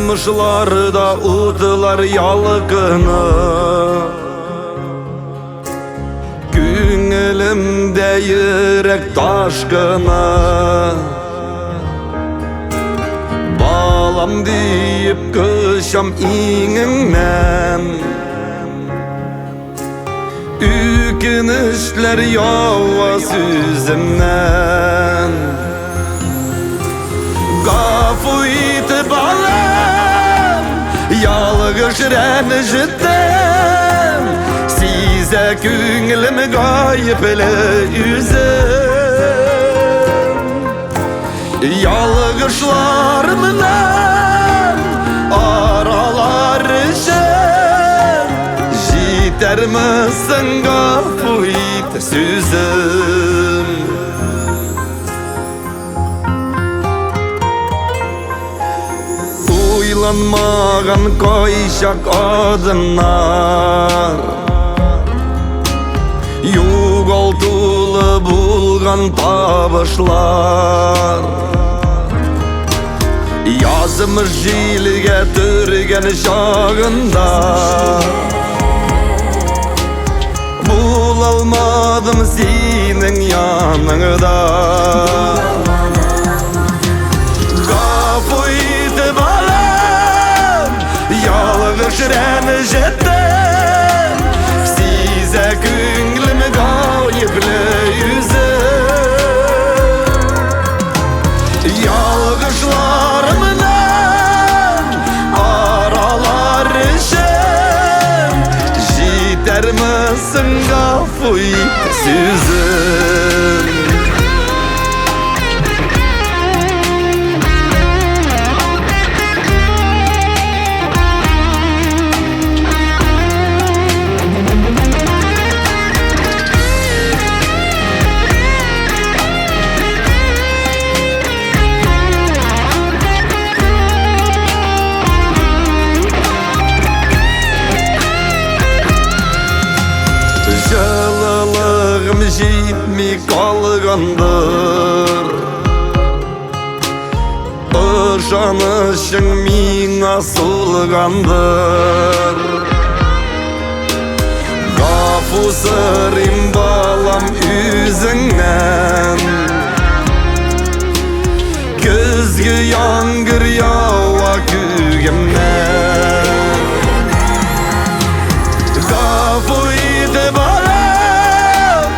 yazmışlar da udılar yalgını. Günümde yürek taşkını. Balam deyip kışam iğinmen. Ükinişler yava süzümden. Gafı iti balam, yalgış renjittim. Size küngülüm gayipli üzüm. Yalgışlarımdan aralar için jiter misin gafı iti süzüm. Uylanmagan koyşak adımlar, yo'g'oltuli bulgan tabışlar. Yazımız jilga turgan şağında, bulalmadım senin yanında. Gafı iti balam, yalgış renjittim. Size künglim gayipli yüzüm. Yalgışlarımdan aralar için jiter misin gafı iti süzüm. Jalılığım jitmi kalgandır. Işanışın mina sulgandır. Gafı sırım balam üzünden. Gözgü yangır yava kügümden. Gafı iti balam,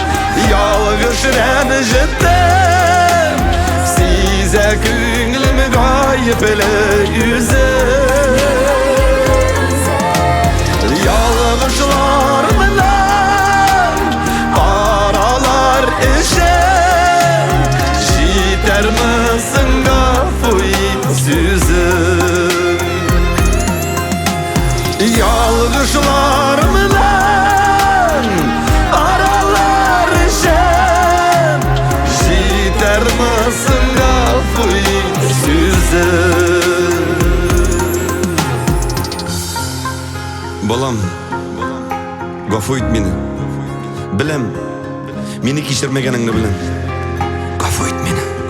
yalgış renjittim. Size künglim gayipli yüzüm. Yalgışlarımdan aralar için jiter misin gafı iti süzüm. Yalgışlarımdan aralar için jiter misin gafı iti süzüm. Balam, gafı it meni. Bilem, meni kechirmaganingni bilem. Gafı it meni.